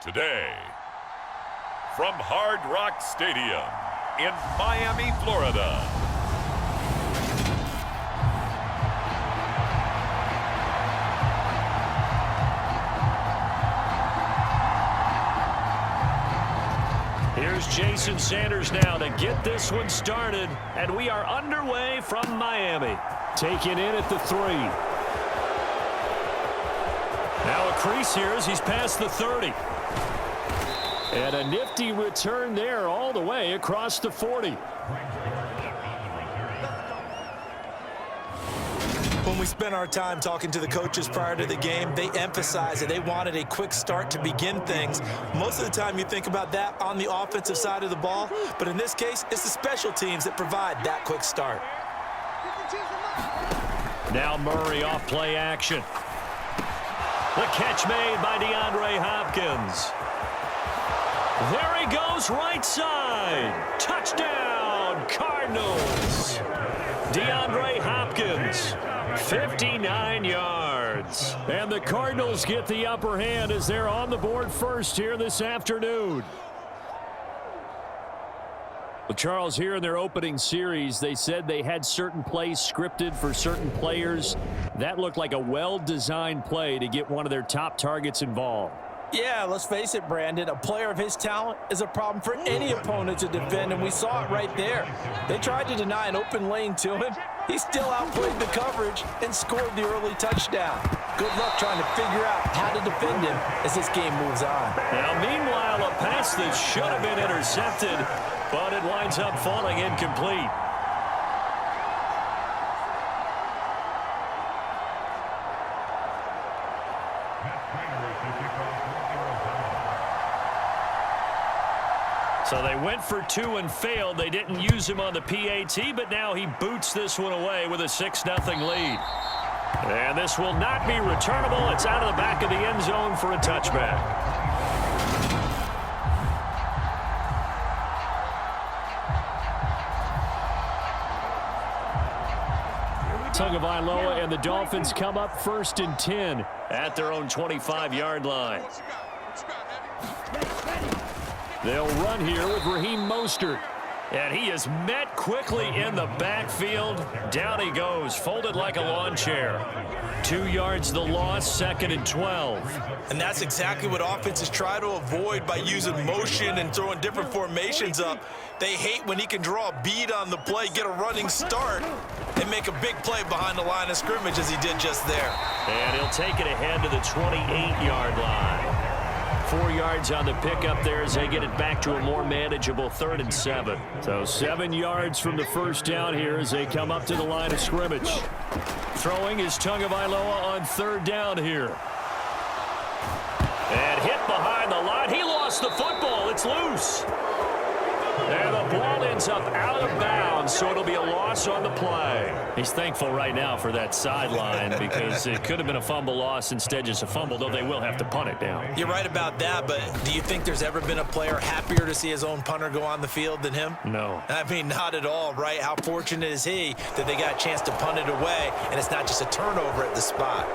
Today, from Hard Rock Stadium in Miami, Florida. Here's Jason Sanders now to get this one started, and we are underway from Miami. Taken in at the 3. Now a crease here as he's past the 30. And a nifty return there all the way across the 40. When we spent our time talking to the coaches prior to the game, they emphasized that they wanted a quick start to begin things. Most of the time you think about that on the offensive side of the ball, but in this case, it's the special teams that provide that quick start. Now Murray off play action. The catch made by DeAndre Hopkins. There he goes, right side. Touchdown, Cardinals. DeAndre Hopkins, 59 yards. And the Cardinals get the upper hand as they're on the board first here this afternoon. Well, Charles, here in their opening series, they said they had certain plays scripted for certain players. That looked like a well-designed play to get one of their top targets involved. Yeah, let's face it, Brandon. A player of his talent is a problem for any opponent to defend, and we saw it right there. They tried to deny an open lane to him. He still outplayed the coverage and scored the early touchdown. Good luck trying to figure out how to defend him as this game moves on. Now, meanwhile, a pass that should have been intercepted, but it winds up falling incomplete. So they went for 2 and failed. They didn't use him on the PAT, but now he boots this one away with a 6-0 lead. And this will not be returnable. It's out of the back of the end zone for a touchback. Tagovailoa and the Dolphins come up 1st and 10 at their own 25-yard line. They'll run here with Raheem Mostert. And he is met quickly in the backfield. Down he goes, folded like a lawn chair. 2 yards the loss, 2nd and 12. And that's exactly what offenses try to avoid by using motion and throwing different formations up. They hate when he can draw a bead on the play, get a running start, and make a big play behind the line of scrimmage as he did just there. And he'll take it ahead to the 28-yard line. 4 yards on the pickup there as they get it back to a more manageable 3rd and 7. So 7 yards from the first down here as they come up to the line of scrimmage. Throwing is Tagovailoa on 3rd down here. And hit behind the line. He lost the football. It's loose. And the ball ends up out of bounds, so it'll be a loss on the play. He's thankful right now for that sideline because it could have been a fumble loss, instead just a fumble, though they will have to punt it down. You're right about that, but do you think there's ever been a player happier to see his own punter go on the field than him? No. I mean, not at all, right? How fortunate is he that they got a chance to punt it away, and it's not just a turnover at the spot.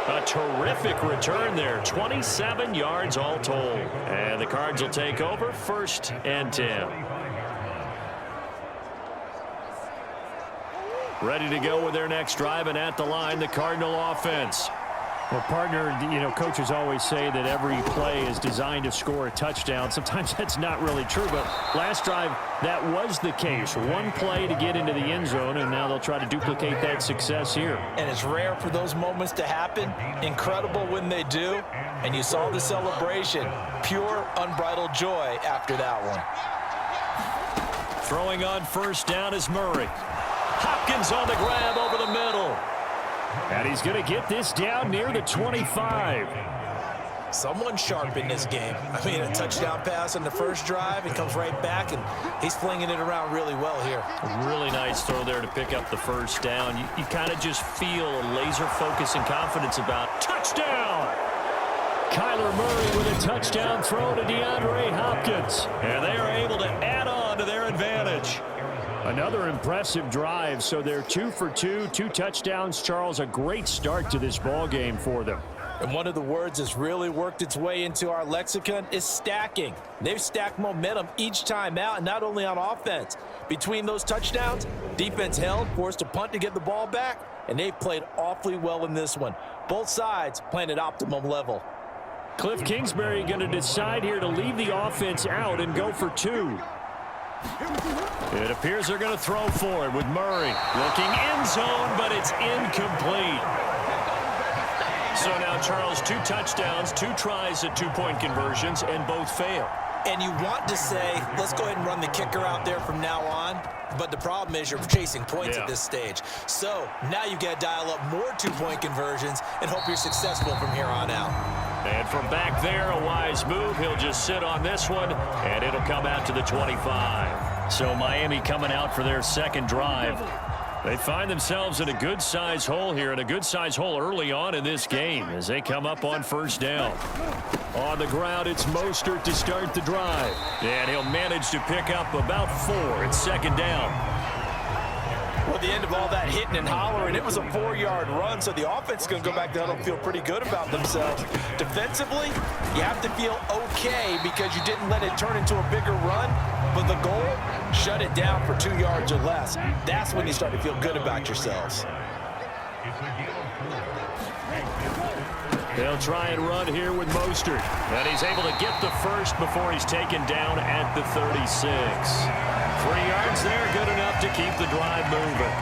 A terrific return there, 27 yards all told. And the Cards will take over 1st and 10. Ready to go with their next drive, and at the line, the Cardinal offense. Well, partner, coaches always say that every play is designed to score a touchdown. Sometimes that's not really true, but last drive, that was the case. One play to get into the end zone, and now they'll try to duplicate that success here. And it's rare for those moments to happen. Incredible when they do. And you saw the celebration. Pure, unbridled joy after that one. Throwing on 1st down is Murray. Hopkins on the grab over the middle. And he's going to get this down near the 25. Someone sharp in this game. I mean, a touchdown pass on the first drive. He comes right back, and he's flinging it around really well here. A really nice throw there to pick up the 1st down. You kind of just feel a laser focus and confidence about touchdown. Kyler Murray with a touchdown throw to DeAndre Hopkins. And they are able to add on to their advantage. Another impressive drive, so they're 2 for 2, 2 touchdowns. Charles, a great start to this ball game for them. And one of the words that's really worked its way into our lexicon is stacking. They've stacked momentum each time out, and not only on offense. Between those touchdowns, defense held, forced a punt to get the ball back, and they've played awfully well in this one. Both sides playing at optimum level. Cliff Kingsbury going to decide here to leave the offense out and go for 2. It appears they're going to throw for it with Murray. Looking end zone, but it's incomplete. So now, Charles, 2 touchdowns, 2 tries at 2-point conversions, and both fail. And you want to say, let's go ahead and run the kicker out there from now on. But the problem is you're chasing points at this stage. So now you've got to dial up more 2-point conversions and hope you're successful from here on out. And from back there, a wise move. He'll just sit on this one, and it'll come out to the 25. So Miami coming out for their second drive. They find themselves in a good-sized hole here, and a good-sized hole early on in this game as they come up on first down. On the ground, it's Mostert to start the drive. And he'll manage to pick up about 4. It's second down. Well, at the end of all that hitting and hollering, it was a 4-yard run, so the offense is going to go back down and feel pretty good about themselves. Defensively, you have to feel okay because you didn't let it turn into a bigger run, but the goal, shut it down for 2 yards or less. That's when you start to feel good about yourselves. They'll try and run here with Mostert. And he's able to get the first before he's taken down at the 36. 3 yards there, good enough to keep the drive moving.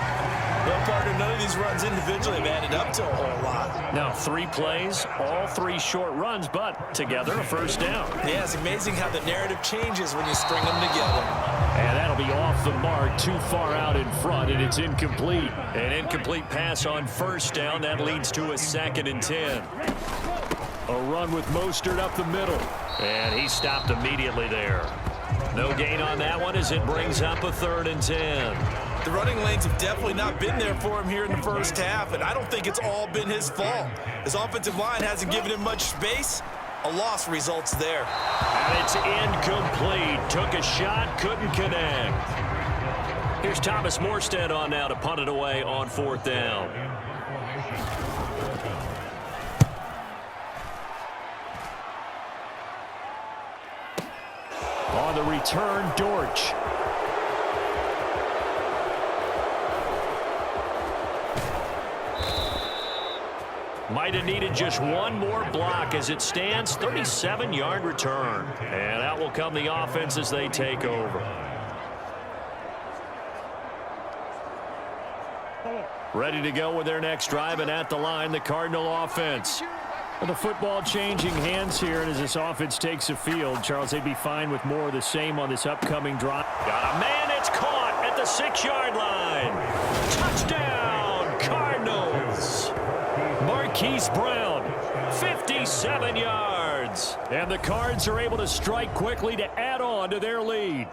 Well, partner, none of these runs individually have added up to a whole lot. Now, 3 plays, all 3 short runs, but together a first down. Yeah, it's amazing how the narrative changes when you string them together. And that'll be off the mark, too far out in front, and it's incomplete. An incomplete pass on first down. That leads to a 2nd and 10. A run with Mostert up the middle. And he stopped immediately there. No gain on that one as it brings up a 3rd and 10. The running lanes have definitely not been there for him here in the first half, and I don't think it's all been his fault. His offensive line hasn't given him much space. A loss results there. And it's incomplete. Took a shot, couldn't connect. Here's Thomas Morstead on now to punt it away on 4th down. On the return, Dortch. Might have needed just one more block as it stands. 37-yard return. And out will come the offense as they take over. Ready to go with their next drive, and at the line, the Cardinal offense. The football changing hands here, and as this offense takes the field, Charles, they'd be fine with more of the same on this upcoming drive. Got a man, it's caught at the 6-yard line. Touchdown, Cardinals. Marquise Brown, 57 yards. And the Cards are able to strike quickly to add on to their lead.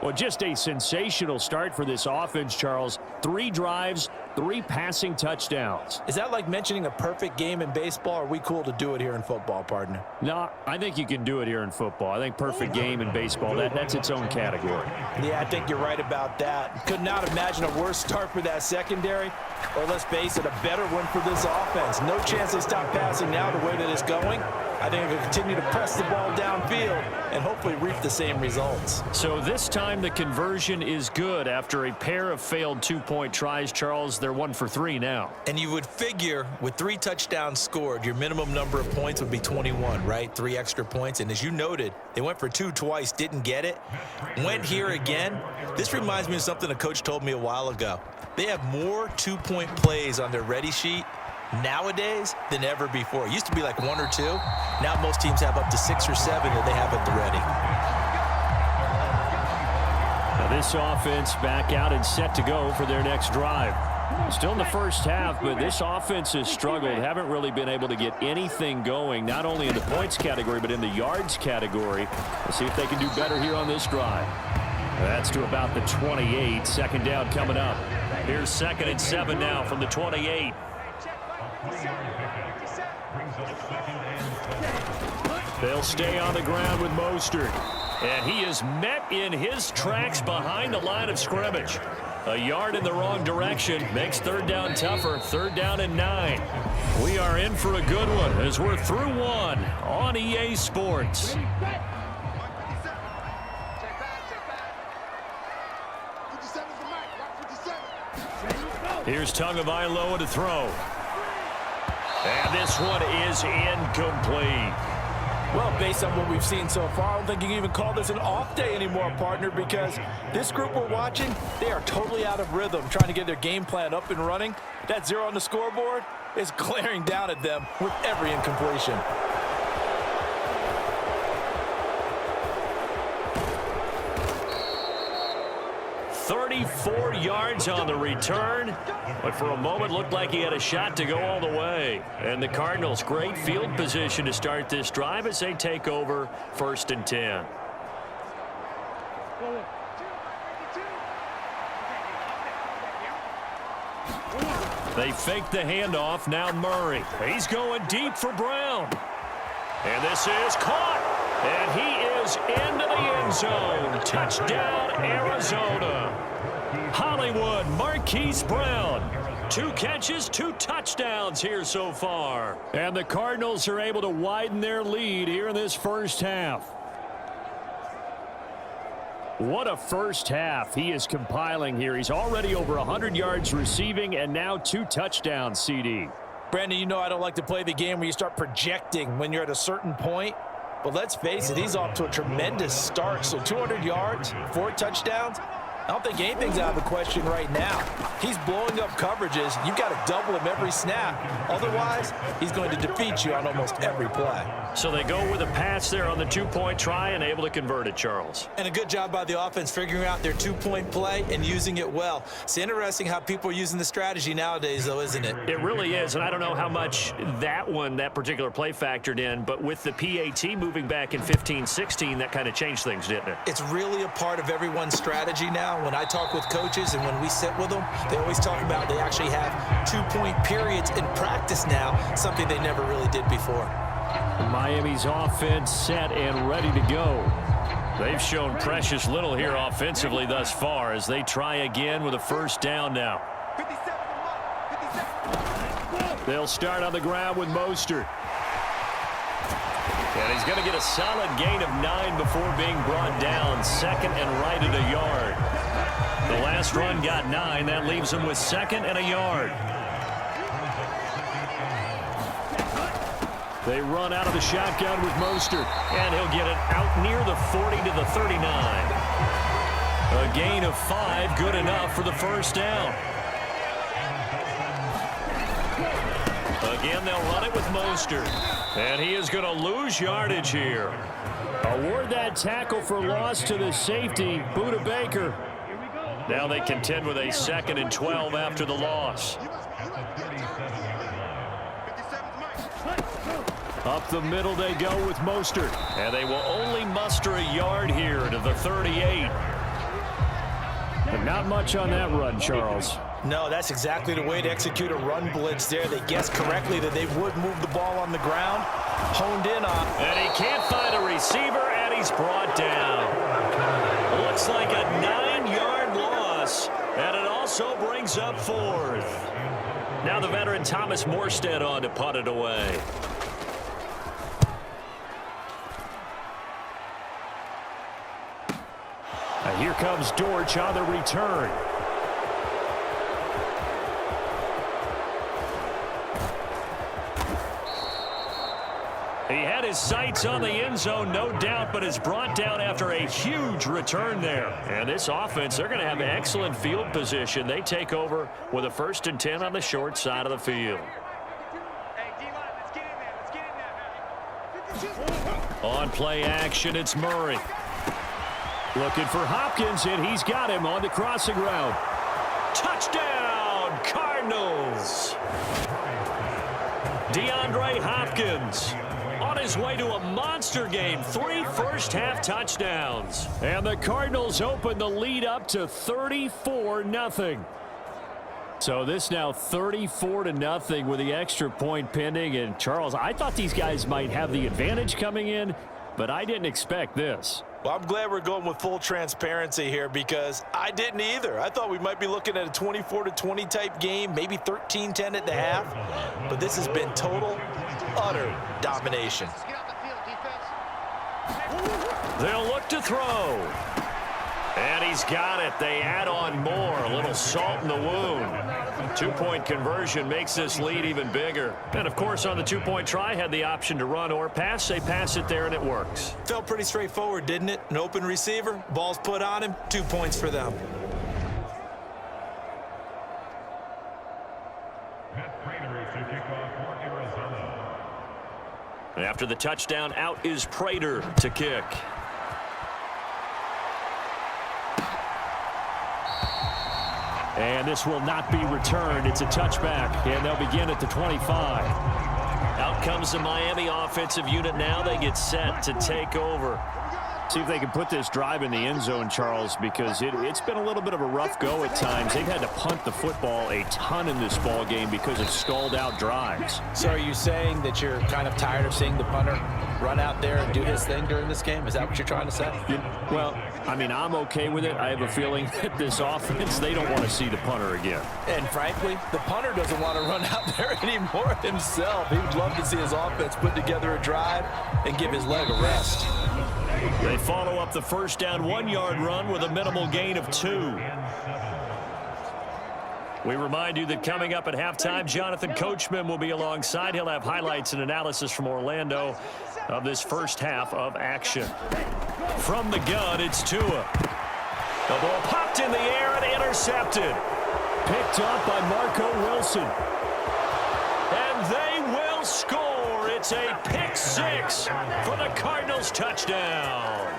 Well, just a sensational start for this offense, Charles. 3 drives, 3 passing touchdowns. Is that like mentioning a perfect game in baseball, or are we cool to do it here in football, partner? No, I think you can do it here in football. I think perfect game in baseball, that's its own category. Yeah, I think you're right about that. Could not imagine a worse start for that secondary, or let's face it, a better one for this offense. No chance they stop passing now the way that it's going. I think they'll continue to press the ball downfield and hopefully reap the same results. So this time the conversion is good after a pair of failed 2-point tries. Charles, they're 1 for 3 now. And you would figure with 3 touchdowns scored, your minimum number of points would be 21, right? 3 extra points. And as you noted, they went for 2 twice, didn't get it. Went here again. This reminds me of something a coach told me a while ago. They have more 2-point plays on their ready sheet nowadays than ever before. It used to be like 1 or 2. Now most teams have up to 6 or 7 that they have at the ready. Now this offense back out and set to go for their next drive. Still in the first half, but this offense has struggled. Haven't really been able to get anything going, not only in the points category, but in the yards category. Let's see if they can do better here on this drive. That's to about the 28. 2nd down coming up. Here's 2nd and 7 now from the 28. They'll stay on the ground with Mostert. And he is met in his tracks behind the line of scrimmage. A yard in the wrong direction makes third down tougher. Third down and 9. We are in for a good one as we're through one on EA Sports. Here's Tagovailoa to throw. And this one is incomplete. Well, based on what we've seen so far, I don't think you can even call this an off day anymore, partner, because this group we're watching, they are totally out of rhythm, trying to get their game plan up and running. That 0 on the scoreboard is glaring down at them with every incompletion. "34 yards on the return, but for a moment looked like he had a shot to go all the way. And the Cardinals, great field position to start this drive as they take over 1st and 10. They fake the handoff. Now Murray. He's going deep for Brown. And this is caught. And he is into the end zone. Touchdown, Arizona. Hollywood, Marquise Brown. 2 catches, 2 touchdowns here so far. And the Cardinals are able to widen their lead here in this first half. What a first half he is compiling here. He's already over 100 yards receiving and now 2 touchdowns, CD. Brandon, you know I don't like to play the game where you start projecting when you're at a certain point. But let's face it, he's off to a tremendous start. So 200 yards, 4 touchdowns. I don't think anything's out of the question right now. He's blowing up coverages. You've got to double him every snap. Otherwise, he's going to defeat you on almost every play. So they go with a pass there on the 2-point try and able to convert it, Charles. And a good job by the offense figuring out their 2-point play and using it well. It's interesting how people are using the strategy nowadays, though, isn't it? It really is, and I don't know how much that particular play factored in, but with the PAT moving back in 15-16, that kind of changed things, didn't it? It's really a part of everyone's strategy now. When I talk with coaches and when we sit with them, they always talk about they actually have 2-point periods in practice now, something they never really did before. Miami's offense set and ready to go. They've shown precious little here offensively thus far as they try again with a first down now. They'll start on the ground with Mostert. And he's going to get a solid gain of 9 before being brought down. 2nd and right at a yard. The last run got 9. That leaves him with 2nd and a yard. They run out of the shotgun with Mostert. And he'll get it out near the 40 to the 39. A gain of 5, good enough for the first down. Again, they'll run it with Mostert. And he is going to lose yardage here. Award that tackle for loss to the safety, Budda Baker. Now they contend with a 2nd and 12 after the loss. Up the middle they go with Mostert. And they will only muster a yard here to the 38. But not much on that run, Charles. No, that's exactly the way to execute a run blitz there. They guessed correctly that they would move the ball on the ground. Honed in on. And he can't find a receiver, and he's brought down. Looks like a 9-yard loss, and it also brings up 4th. Now the veteran Thomas Morstead on to punt it away. And here comes Dortch on the return. He had his sights on the end zone, no doubt, but is brought down after a huge return there. And this offense, they're going to have excellent field position. They take over with a 1st and 10 on the short side of the field. On play action, it's Murray. Looking for Hopkins, and he's got him on the crossing route. Touchdown, Cardinals! DeAndre Hopkins on his way to a monster game. 3 first-half touchdowns. And the Cardinals open the lead up to 34-0. So this now 34-0 with the extra point pending. And Charles, I thought these guys might have the advantage coming in. but I didn't expect this. Well, I'm glad we're going with full transparency here because I didn't either. I thought we might be looking at a 24-20 type game, maybe 13-10 at the half. But this has been total, utter domination. They'll look to throw. And he's got it. They add on more. A little salt in the wound. 2-point conversion makes this lead even bigger. And, of course, on the 2-point try, had the option to run or pass. They pass it there, and it works. Felt pretty straightforward, didn't it? An open receiver, ball's put on him, 2 points for them. After the touchdown, out is Prater to kick. And this will not be returned. It's a touchback, and they'll begin at the 25. Out comes the Miami offensive unit now. They get set to take over. See if they can put this drive in the end zone, Charles, because it's been a little bit of a rough go at times. They've had to punt the football a ton in this ball game because of stalled-out drives. So are you saying that you're kind of tired of seeing the punter run out there and do his thing during this game? Is that what you're trying to say? Well, I mean, I'm okay with it. I have a feeling that this offense, they don't want to see the punter again. And frankly, the punter doesn't want to run out there anymore himself. He would love to see his offense put together a drive and give his leg a rest. They follow up the first down 1-yard run with a minimal gain of 2. We remind you that coming up at halftime, Jonathan Coachman will be alongside. He'll have highlights and analysis from Orlando of this first half of action. From the gun, it's Tua. The ball popped in the air and intercepted. Picked up by Marco Wilson. And they will score. It's a pick 6 for the Cardinals touchdown.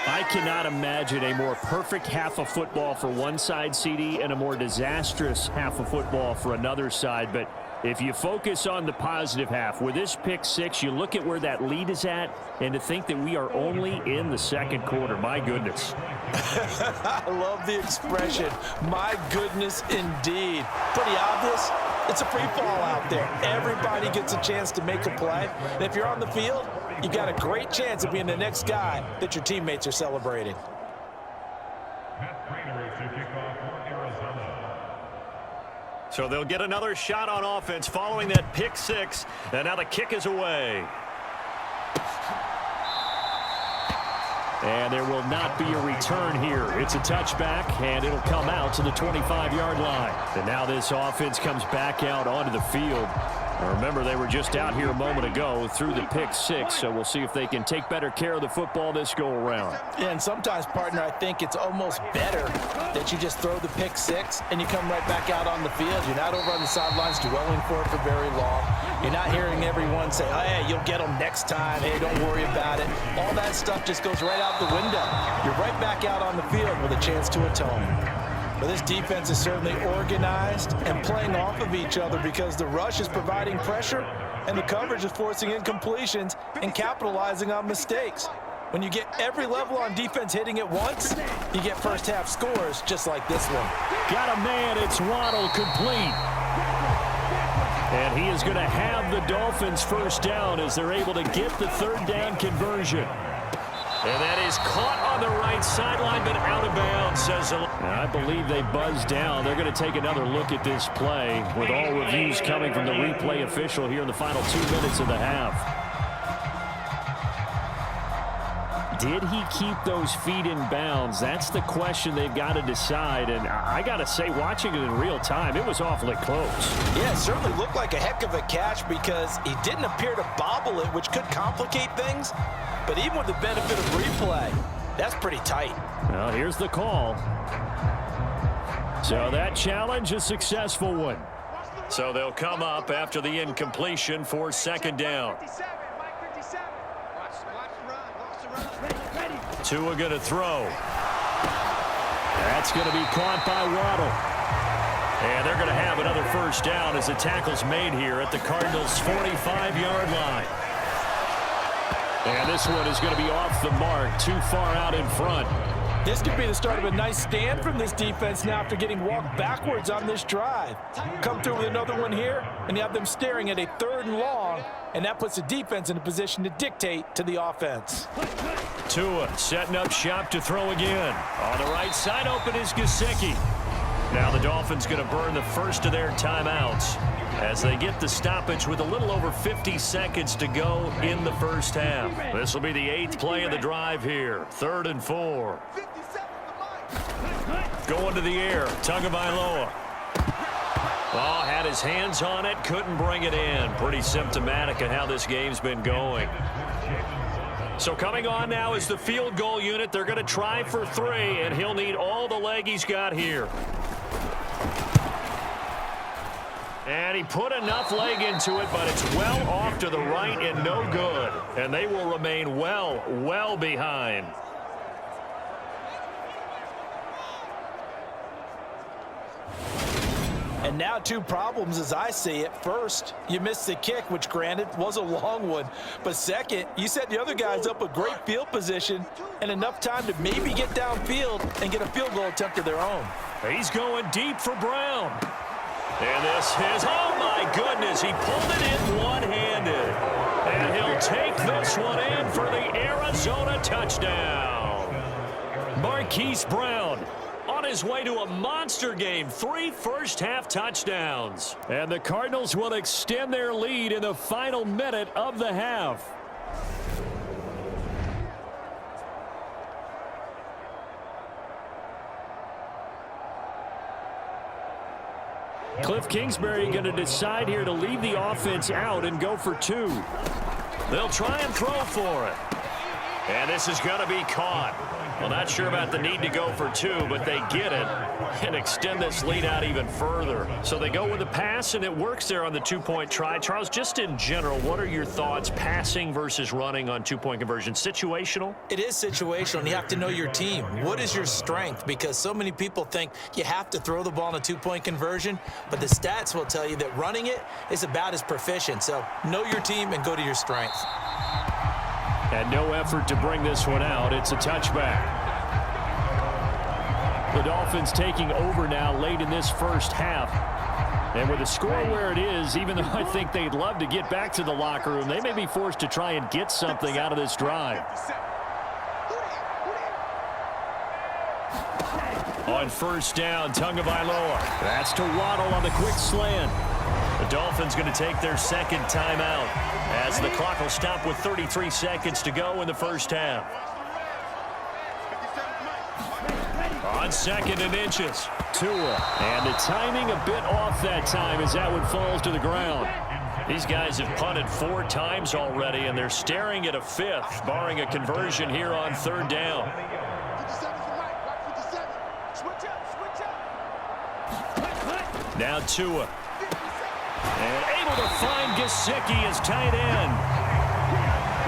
I cannot imagine a more perfect half of football for one side, CD, and a more disastrous half of football for another side. But if you focus on the positive half, with this pick 6, you look at where that lead is at, and to think that we are only in the second quarter, my goodness. I love the expression, my goodness indeed. Pretty obvious. It's a free fall out there. Everybody gets a chance to make a play. And if you're on the field, you got a great chance of being the next guy that your teammates are celebrating. So they'll get another shot on offense following that pick 6. And now the kick is away. And there will not be a return here. It's a touchback, and it'll come out to the 25-yard line. And now this offense comes back out onto the field. And remember, they were just out here a moment ago through the pick 6, so we'll see if they can take better care of the football this go-around. Yeah, and sometimes, partner, I think it's almost better that you just throw the pick 6 and you come right back out on the field. You're not over on the sidelines dwelling for it for very long. You're not hearing everyone say, oh, hey, you'll get them next time. Hey, don't worry about it. All that stuff just goes right out the window. You're right back out on the field with a chance to atone. But this defense is certainly organized and playing off of each other because the rush is providing pressure and the coverage is forcing incompletions and capitalizing on mistakes. When you get every level on defense hitting at once, you get first half scores just like this one. Got a man, it's Waddle, complete. And he is going to have the Dolphins first down as they're able to get the third down conversion. And that is caught on the right sideline, but out of bounds, says the... I believe they buzzed down. They're going to take another look at this play with all reviews coming from the replay official here in the final 2 minutes of the half. Did he keep those feet in bounds? That's the question they've got to decide. And I got to say, watching it in real time, it was awfully close. Yeah, it certainly looked like a heck of a catch because he didn't appear to bobble it, which could complicate things. But even with the benefit of replay, that's pretty tight. Well, here's the call. So that challenge, a successful one. So they'll come up after the incompletion for second down. Tua going to throw. That's going to be caught by Waddle. And they're going to have another first down as the tackle's made here at the Cardinals' 45-yard line. And this one is going to be off the mark, too far out in front. This could be the start of a nice stand from this defense now after getting walked backwards on this drive. Come through with another one here, and you have them staring at a 3rd and long, and that puts the defense in a position to dictate to the offense. Tua setting up shop to throw again. On the right side open is Gesicki. Now the Dolphins going to burn the first of their timeouts as they get the stoppage with a little over 50 seconds to go in the first half. This will be the 8th play of the drive here. 3rd and 4. Going to the air. Tagovailoa. Oh, had his hands on it. Couldn't bring it in. Pretty symptomatic of how this game's been going. So coming on now is the field goal unit. They're going to try for 3, and he'll need all the leg he's got here. And he put enough leg into it, but it's well off to the right and no good. And they will remain well behind. And now 2 problems as I see it. First, you missed the kick, which granted was a long one. But second, you set the other guys up a great field position and enough time to maybe get downfield and get a field goal attempt of their own. He's going deep for Brown. And this is, oh my goodness, he pulled it in one-handed. And he'll take this one in for the Arizona touchdown. Marquise Brown on his way to a monster game. 3 first-half touchdowns. And the Cardinals will extend their lead in the final minute of the half. Cliff Kingsbury going to decide here to leave the offense out and go for 2. They'll try and throw for it. And this is going to be caught. Well, not sure about the need to go for 2, but they get it and extend this lead out even further. So they go with a pass, and it works there on the 2-point try. Charles, just in general, what are your thoughts passing versus running on 2-point conversion? Situational? It is situational, and you have to know your team. What is your strength? Because so many people think you have to throw the ball in a 2-point conversion, but the stats will tell you that running it is about as proficient. So know your team and go to your strength. And no effort to bring this one out. It's a touchback. The Dolphins taking over now late in this first half. And with the score where it is, even though I think they'd love to get back to the locker room, they may be forced to try and get something out of this drive. On first down, Tagovailoa. That's to Waddle on the quick slant. The Dolphins going to take their second timeout as the clock will stop with 33 seconds to go in the first half. On 2nd and inches, Tua. And the timing a bit off that time as that one falls to the ground. These guys have punted 4 times already, and they're staring at a 5th, barring a conversion here on 3rd down. Now Tua. And able to find Gesicki as tight end.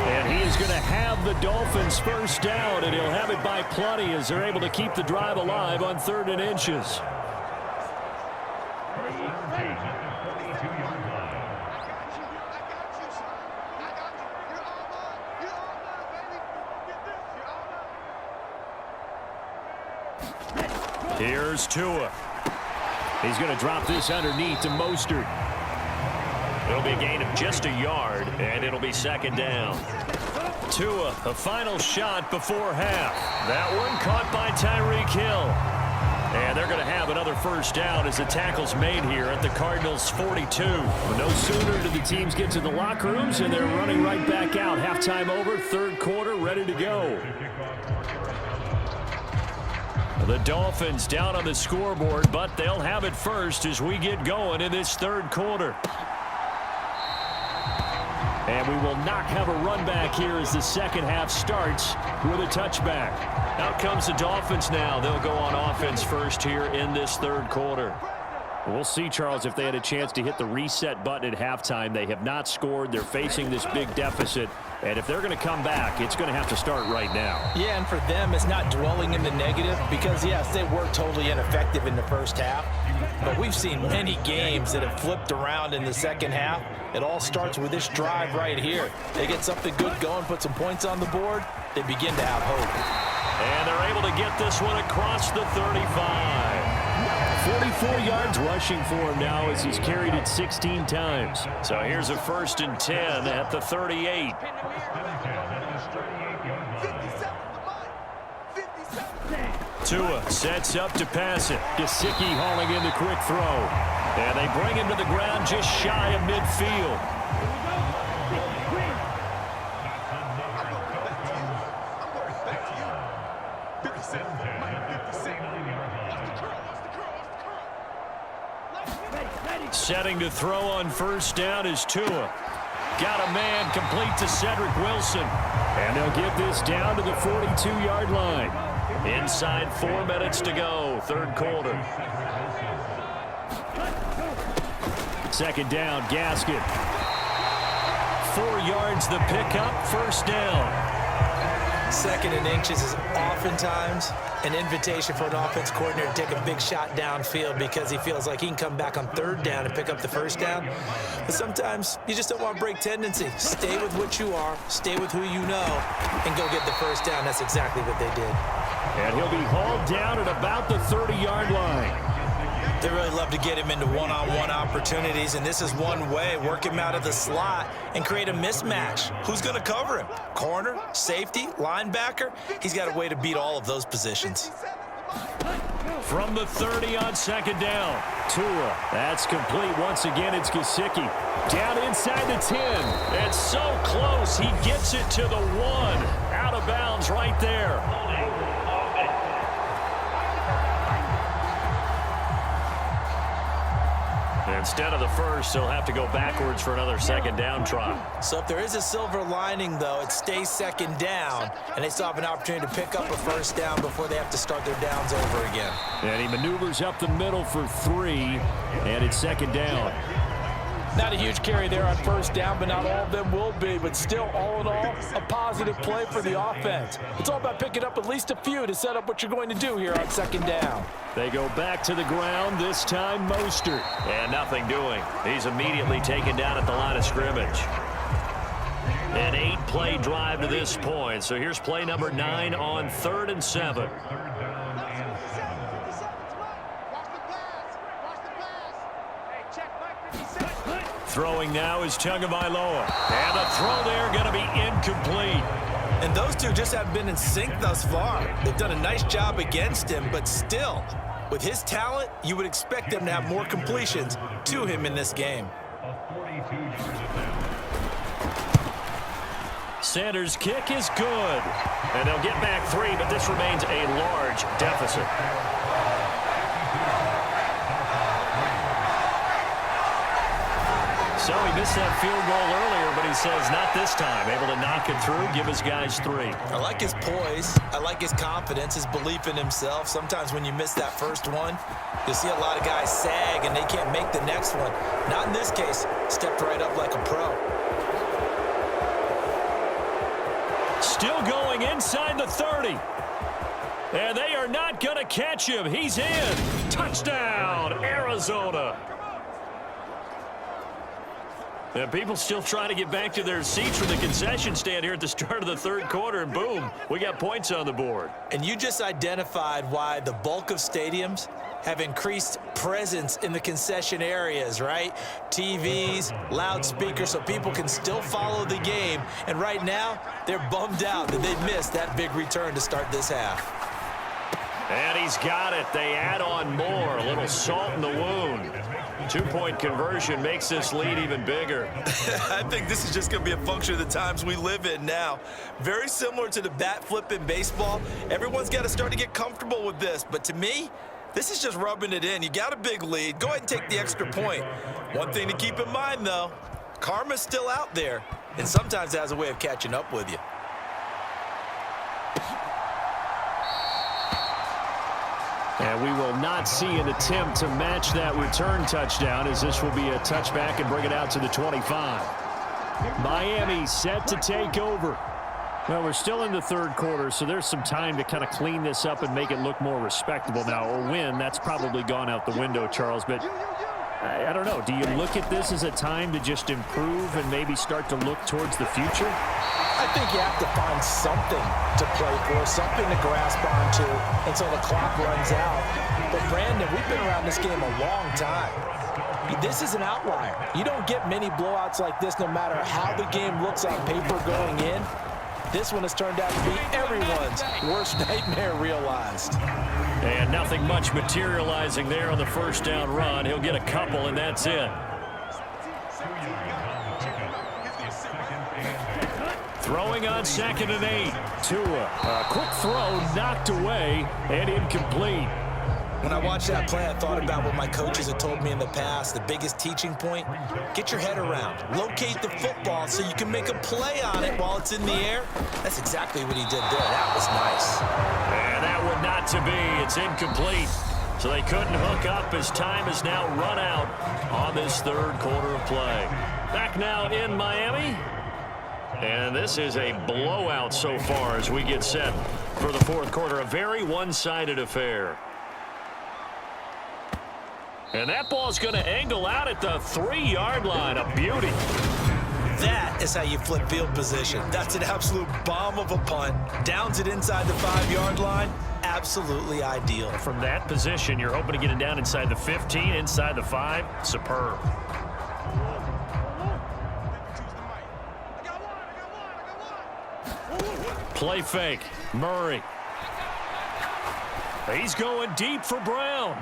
And he is going to have the Dolphins first down, and he'll have it by plenty as they're able to keep the drive alive on 3rd and inches. Here's Tua. He's going to drop this underneath to Mostert. It'll be a gain of just a yard, and it'll be 2nd down. Tua, a final shot before half. That one caught by Tyreek Hill. And they're going to have another first down as the tackle's made here at the Cardinals' 42. No sooner do the teams get to the locker rooms, and they're running right back out. Halftime over, 3rd quarter, ready to go. The Dolphins down on the scoreboard, but they'll have it first as we get going in this 3rd quarter. And we will not have a run back here as the second half starts with a touchback. Out comes the Dolphins now. They'll go on offense first here in this 3rd quarter. We'll see, Charles, if they had a chance to hit the reset button at halftime. They have not scored. They're facing this big deficit. And if they're going to come back, it's going to have to start right now. Yeah, and for them, it's not dwelling in the negative because, yes, they were totally ineffective in the first half. But we've seen many games that have flipped around in the second half. It all starts with this drive right here. They get something good going, put some points on the board, they begin to have hope. And they're able to get this one across the 35. 44 yards rushing for him now as he's carried it 16 times. So here's a 1st and 10 at the 38. Tua sets up to pass it. Gesicki hauling in the quick throw. And they bring him to the ground just shy of midfield. Setting to throw on 1st down is Tua. Got a man complete to Cedric Wilson. And they'll get this down to the 42-yard line. Inside 4 minutes to go, 3rd quarter. 2nd down, Gaskin. 4 yards the pickup, 1st down. 2nd and inches is oftentimes an invitation for an offense coordinator to take a big shot downfield because he feels like he can come back on 3rd down and pick up the 1st down. But sometimes you just don't want to break tendency. Stay with what you are, stay with who you know, and go get the 1st down. That's exactly what they did. And he'll be hauled down at about the 30-yard line. They really love to get him into one-on-one opportunities, and this is one way. Work him out of the slot and create a mismatch. Who's going to cover him? Corner, safety, linebacker? He's got a way to beat all of those positions. From the 30 on 2nd down. Tua, that's complete. Once again, it's Gesicki. Down inside the 10. It's so close. He gets it to the 1. Out of bounds right there. Instead of the 1st, they'll have to go backwards for another 2nd down try. So if there is a silver lining, though, it stays 2nd down, and they still have an opportunity to pick up a 1st down before they have to start their downs over again. And he maneuvers up the middle for 3, and it's 2nd down. Not a huge carry there on 1st down, but not all of them will be. But still, all in all, a positive play for the offense. It's all about picking up at least a few to set up what you're going to do here on 2nd down. They go back to the ground, this time Mostert. And nothing doing. He's immediately taken down at the line of scrimmage. An 8-play drive to this point. So here's play number 9 on 3rd and 7. Throwing now is Tagovailoa. And the throw there going to be incomplete. And those two just haven't been in sync thus far. They've done a nice job against him, but still, with his talent, you would expect them to have more completions to him in this game. Sanders' kick is good. And they'll get back 3, but this remains a large deficit. So he missed that field goal earlier, but he says not this time. Able to knock it through, give his guys 3. I like his poise. I like his confidence, his belief in himself. Sometimes when you miss that first one, you'll see a lot of guys sag and they can't make the next one. Not in this case. Stepped right up like a pro. Still going inside the 30. And they are not going to catch him. He's in. Touchdown, Arizona. And people still trying to get back to their seats from the concession stand here at the start of the 3rd quarter, and boom, we got points on the board. And you just identified why the bulk of stadiums have increased presence in the concession areas, right? TVs, loudspeakers, so people can still follow the game. And right now, they're bummed out that they missed that big return to start this half. And he's got it. They add on more. A little salt in the wound. 2-point conversion makes this lead even bigger. I think this is just going to be a function of the times we live in now. Very similar to the bat flip in baseball. Everyone's got to start to get comfortable with this. But to me, this is just rubbing it in. You got a big lead. Go ahead and take the extra point. One thing to keep in mind, though, karma's still out there. And sometimes it has a way of catching up with you. And we will not see an attempt to match that return touchdown, as this will be a touchback and bring it out to the 25. Miami set to take over. Well, we're still in the 3rd quarter, so there's some time to kind of clean this up and make it look more respectable. Now, a win, that's probably gone out the window, Charles, but I don't know. Do you look at this as a time to just improve and maybe start to look towards the future? I think you have to find something to play for, something to grasp onto until the clock runs out. But, Brandon, we've been around this game a long time. This is an outlier. You don't get many blowouts like this no matter how the game looks on paper going in. This one has turned out to be everyone's worst nightmare realized. And nothing much materializing there on the first down run. He'll get a couple, and that's it. Throwing on 2nd and 8. Tua. A quick throw knocked away and incomplete. When I watched that play, I thought about what my coaches had told me in the past. The biggest teaching point, get your head around. Locate the football so you can make a play on it while it's in the air. That's exactly what he did there. That was nice. And that one not to be. It's incomplete. So they couldn't hook up as time has now run out on this third quarter of play. Back now in Miami. And this is a blowout so far as we get set for the fourth quarter. A very one-sided affair. And that ball's going to angle out at the 3-yard line. A beauty. That is how you flip field position. That's an absolute bomb of a punt. Downs it inside the 5-yard line. Absolutely ideal. From that position, you're hoping to get it down inside the 15, inside the 5. Superb. Play fake. Murray. He's going deep for Brown.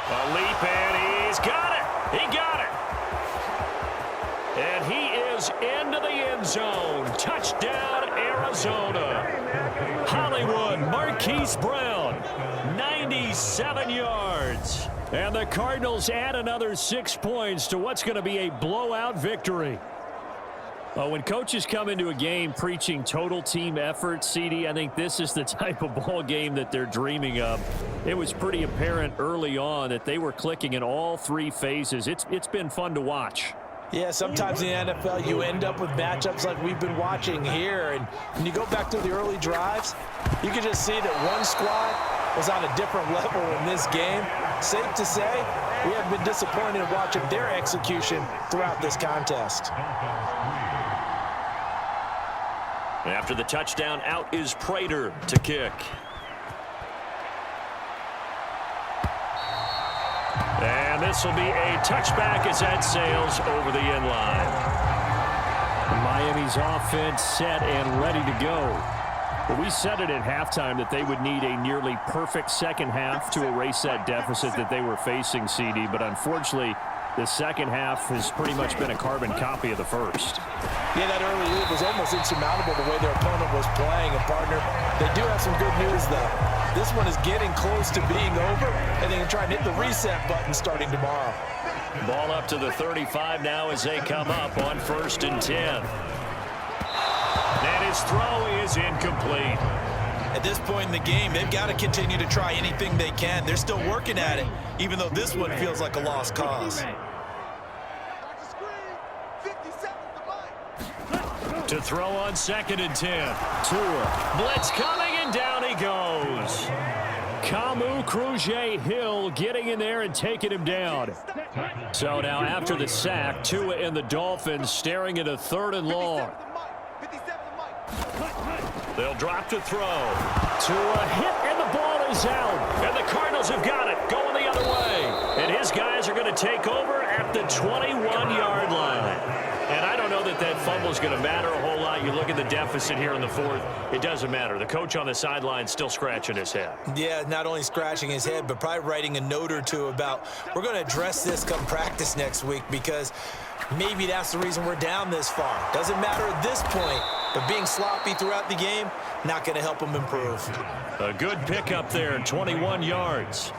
A leap, and he's got it. He got it. And he is into the end zone. Touchdown, Arizona. Hollywood, Marquise Brown, 97 yards. And the Cardinals add another 6 points to what's going to be a blowout victory. Well, when coaches come into a game preaching total team effort, CD, I think this is the type of ball game that they're dreaming of. It was pretty apparent early on that they were clicking in all 3 phases. It's been fun to watch. Yeah, sometimes in the NFL you end up with matchups like we've been watching here. And when you go back to the early drives, you can just see that one squad was on a different level in this game. Safe to say, we have been disappointed in watching their execution throughout this contest. After the touchdown, out is Prater to kick. And this will be a touchback as that sails over the end line. Miami's offense set and ready to go. Well, we said it at halftime that they would need a nearly perfect second half to erase that deficit that they were facing, CD. But unfortunately, the second half has pretty much been a carbon copy of the first. Yeah, that early lead was almost insurmountable the way their opponent was playing. And, partner, they do have some good news, though. This one is getting close to being over, and they can try and hit the reset button starting tomorrow. Ball up to the 35 now as they come up on 1st and 10. And his throw is incomplete. At this point in the game, they've got to continue to try anything they can. They're still working at it, even though this one feels like a lost cause. To throw on 2nd and 10. Tua. Blitz coming, and down he goes. Kamu Cruz-Hill getting in there and taking him down. So now after the sack, Tua and the Dolphins staring at a 3rd and long. They'll drop to throw. Tua hit, and the ball is out. And the Cardinals have got it, going the other way. And his guys are going to take over at the 21-yard line. And I don't know that that fumble is going to matter a whole lot. You look at the deficit here in the 4th, it doesn't matter. The coach on the sideline still scratching his head. Yeah, not only scratching his head, but probably writing a note or two about, we're going to address this come practice next week, because maybe that's the reason we're down this far. Doesn't matter at this point, but being sloppy throughout the game, not going to help them improve. A good pickup there, 21 yards.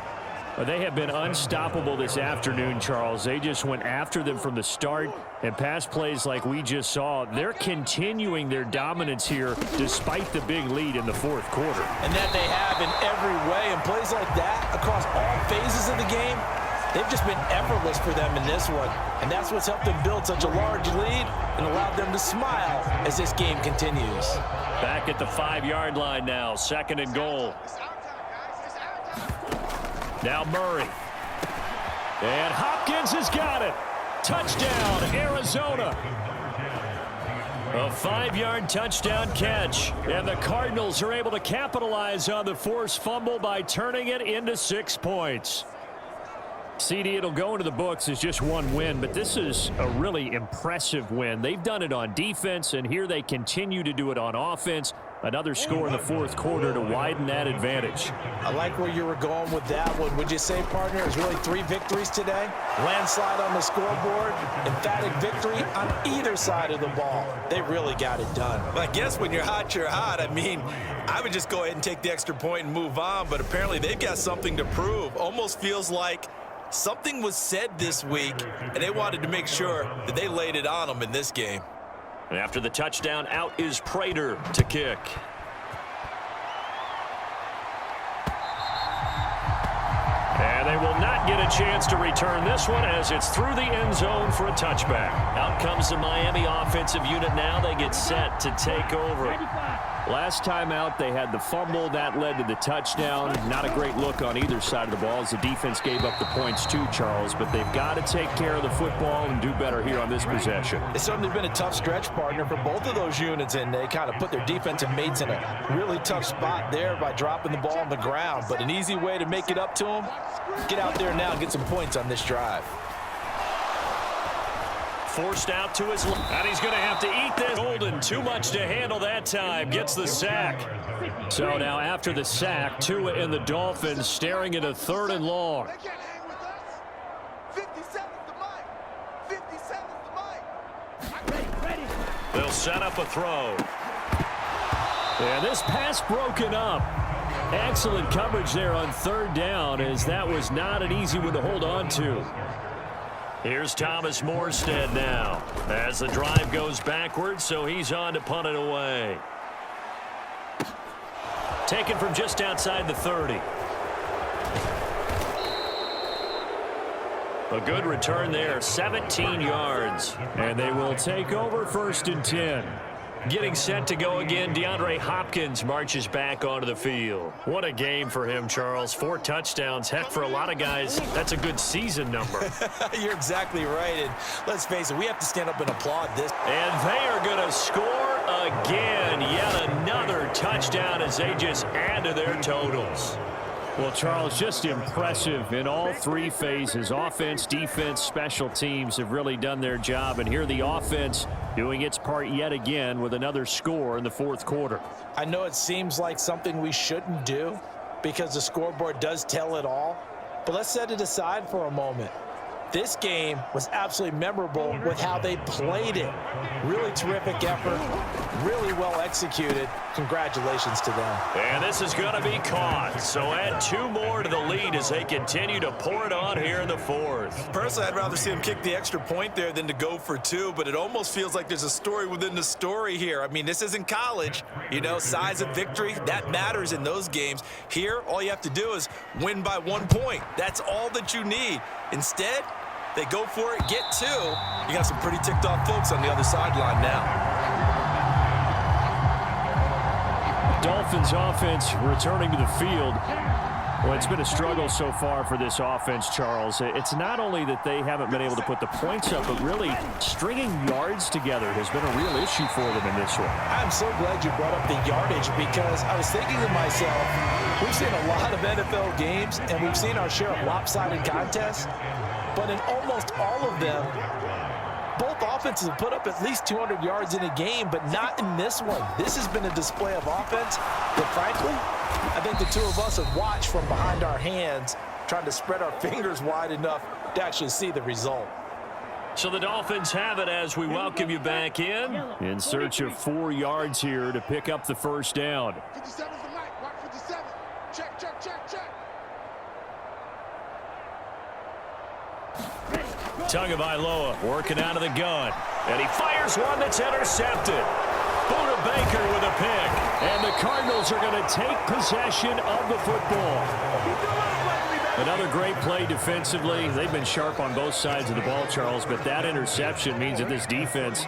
They have been unstoppable this afternoon, Charles. They just went after them from the start, and pass plays like we just saw, they're continuing their dominance here despite the big lead in the 4th quarter. And that they have in every way, and plays like that across all phases of the game, they've just been effortless for them in this one. And that's what's helped them build such a large lead and allowed them to smile as this game continues. Back at the 5-yard line now, 2nd and goal. Now Murray. And Hopkins has got it. Touchdown, Arizona. A 5-yard touchdown catch. And the Cardinals are able to capitalize on the forced fumble by turning it into 6 points. CD, it'll go into the books as just one win, but this is a really impressive win. They've done it on defense, and here they continue to do it on offense. Another score in the fourth quarter to widen that advantage. I like where you were going with that one. Would you say, partner, it was really 3 victories today? Landslide on the scoreboard, emphatic victory on either side of the ball. They really got it done. Well, I guess when you're hot, you're hot. I mean, I would just go ahead and take the extra point and move on, but apparently they've got something to prove. Almost feels like something was said this week, and they wanted to make sure that they laid it on them in this game. And after the touchdown, out is Prater to kick. And they will not get a chance to return this one as it's through the end zone for a touchback. Out comes the Miami offensive unit now. They get set to take over. Last time out, they had the fumble. That led to the touchdown. Not a great look on either side of the ball as the defense gave up the points too, Charles. But they've got to take care of the football and do better here on this possession. It's certainly been a tough stretch, partner, for both of those units, and they kind of put their defensive mates in a really tough spot there by dropping the ball on the ground. But an easy way to make it up to them, get out there now and get some points on this drive. Forced out to his left, and he's going to have to eat this. Golden, too much to handle that time, gets the sack. So now after the sack, Tua and the Dolphins staring at a 3rd and long. They'll set up a throw. And this pass broken up. Excellent coverage there on 3rd down, as that was not an easy one to hold on to. Here's Thomas Morstead now as the drive goes backwards, so he's on to punt it away. Taken from just outside the 30. A good return there, 17 yards. And they will take over 1st and 10. Getting set to go again, DeAndre Hopkins marches back onto the field. What a game for him, Charles. 4 touchdowns. Heck, for a lot of guys, that's a good season number. You're exactly right. And let's face it, we have to stand up and applaud this. And they are going to score again. Yet another touchdown as they just add to their totals. Well, Charles, just impressive in all 3 phases. Offense, defense, special teams have really done their job. And here the offense doing its part yet again with another score in the 4th quarter. I know it seems like something we shouldn't do because the scoreboard does tell it all. But let's set it aside for a moment. This game was absolutely memorable with how they played it. Really terrific effort, really well executed. Congratulations to them. And this is going to be caught. So add 2 more to the lead as they continue to pour it on here in the 4th. Personally, I'd rather see them kick the extra point there than to go for 2, but it almost feels like there's a story within the story here. I mean, this isn't college. You know, size of victory, that matters in those games. Here, all you have to do is win by 1 point. That's all that you need. Instead, they go for it, get 2. You got some pretty ticked off folks on the other sideline now. Dolphins offense returning to the field. Well, it's been a struggle so far for this offense, Charles. It's not only that they haven't been able to put the points up, but really stringing yards together has been a real issue for them in this one. I'm so glad you brought up the yardage because I was thinking to myself, we've seen a lot of NFL games and we've seen our share of lopsided contests, but in almost all of them, both offenses have put up at least 200 yards in a game, but not in this one. This has been a display of offense that, frankly, I think the 2 of us have watched from behind our hands, trying to spread our fingers wide enough to actually see the result. So the Dolphins have it as we welcome you back in search of 4 yards here to pick up the 1st down. 57's the mic. Mark 57. Check, check, check, check. Tagovailoa working out of the gun. And he fires one that's intercepted. Buda Baker with a pick. And the Cardinals are going to take possession of the football. Another great play defensively. They've been sharp on both sides of the ball, Charles, but that interception means that this defense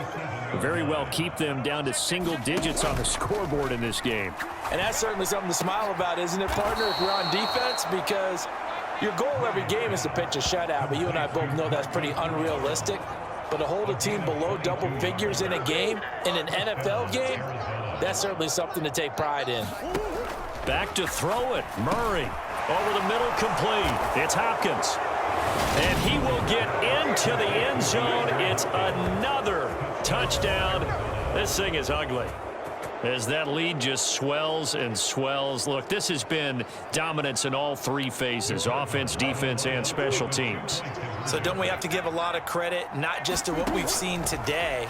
will very well keep them down to single digits on the scoreboard in this game. And that's certainly something to smile about, isn't it, partner, if you're on defense? Because Your goal every game is to pitch a shutout, but you and I both know that's pretty unrealistic. But to hold a team below double figures in a game, in an NFL game, that's certainly something to take pride in. Back to throw it. Murray over the middle, complete. It's Hopkins. And he will get into the end zone. It's another touchdown. This thing is ugly as that lead just swells and swells. Look, this has been dominance in all three phases, offense, defense, and special teams. So don't we have to give a lot of credit, not just to what we've seen today,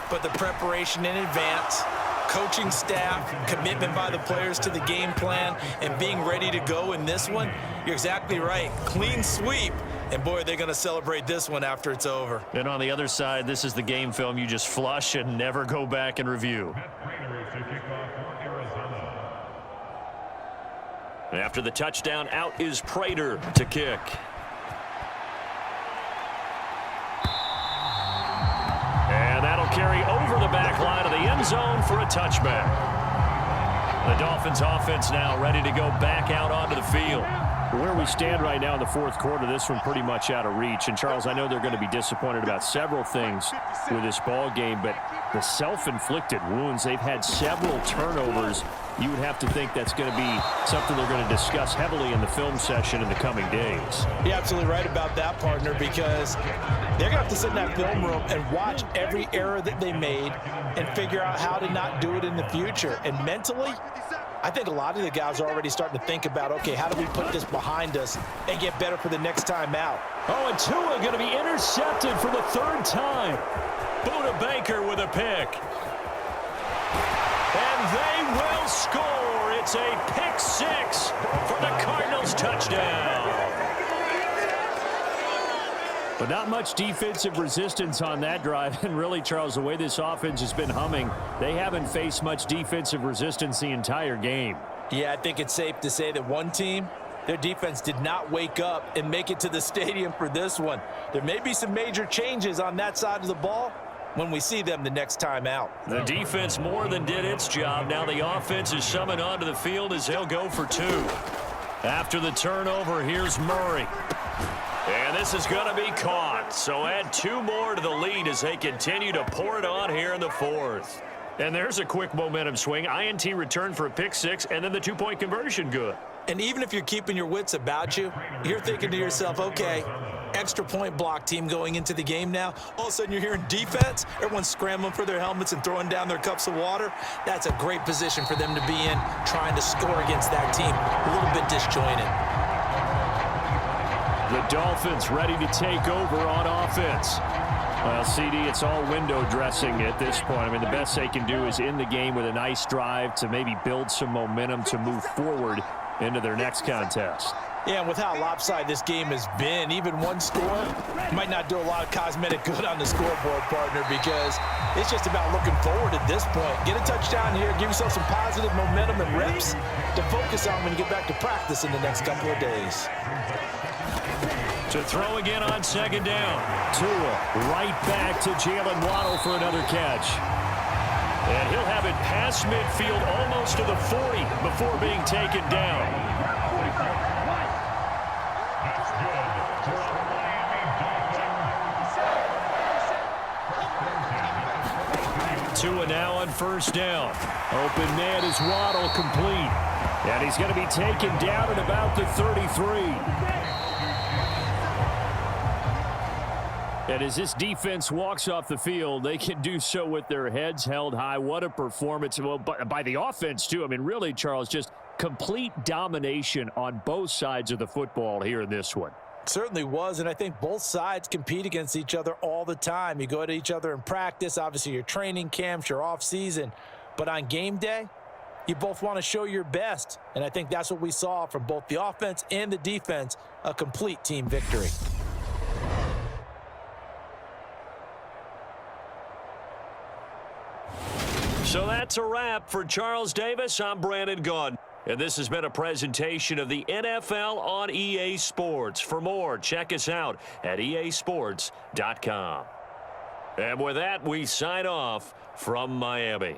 but the preparation in advance, coaching staff, commitment by the players to the game plan, and being ready to go in this one? You're exactly right. Clean sweep. And, boy, they're going to celebrate this one after it's over. And on the other side, this is the game film you just flush and never go back and review. After the touchdown, out is Prater to kick. And that'll carry over the back line of the end zone for a touchback. The Dolphins offense now ready to go back out onto the field. Where we stand right now in the fourth quarter, this one pretty much out of reach. And, Charles, I know they're going to be disappointed about several things with this ball game, but the self-inflicted wounds, they've had several turnovers. You would have to think that's going to be something they're going to discuss heavily in the film session in the coming days. You're absolutely right about that, partner, because they're going to have to sit in that film room and watch every error that they made and figure out how to not do it in the future. And mentally, I think a lot of the guys are already starting to think about, okay, how do we put this behind us and get better for the next time out? Oh, and Tua going to be intercepted for the third time. Buda Baker with a pick. And they will score. It's a pick six for the Cardinals touchdown. But not much defensive resistance on that drive. And really, Charles, the way this offense has been humming, they haven't faced much defensive resistance the entire game. Yeah, I think it's safe to say that one team, their defense did not wake up and make it to the stadium for this one. There may be some major changes on that side of the ball when we see them the next time out. The defense more than did its job. Now the offense is summoned onto the field as they'll go for two. After the turnover, here's Murray. And this is going to be caught. So add two more to the lead as they continue to pour it on here in the fourth. And there's a quick momentum swing. INT return for a pick six, and then the two-point conversion good. And even if you're keeping your wits about you, you're thinking to yourself, okay, extra point block team going into the game now. All of a sudden you're hearing defense. Everyone's scrambling for their helmets and throwing down their cups of water. That's a great position for them to be in, trying to score against that team. A little bit disjointed. The Dolphins ready to take over on offense. Well, CD, it's all window dressing at this point. I mean, the best they can do is in the game with a nice drive to maybe build some momentum to move forward into their next contest. Yeah, and with how lopsided this game has been, even one score might not do a lot of cosmetic good on the scoreboard, partner, because it's just about looking forward at this point. Get a touchdown here, give yourself some positive momentum and reps to focus on when you get back to practice in the next couple of days. To throw again on second down. Tua right back to Jalen Waddle for another catch. And he'll have it past midfield almost to the 40 before being taken down. Tua now on first down. Open man is Waddle, complete. And he's going to be taken down at about the 33. And as this defense walks off the field, they can do so with their heads held high. What a performance. Well, by the offense, too. I mean, really, Charles, just complete domination on both sides of the football here in this one. Certainly was, and I think both sides compete against each other all the time. You go at each other in practice, obviously your training camps, your off-season. But on game day, you both want to show your best. And I think that's what we saw from both the offense and the defense, a complete team victory. So that's a wrap for Charles Davis. I'm Brandon Gunn. And this has been a presentation of the NFL on EA Sports. For more, check us out at easports.com. And with that, we sign off from Miami.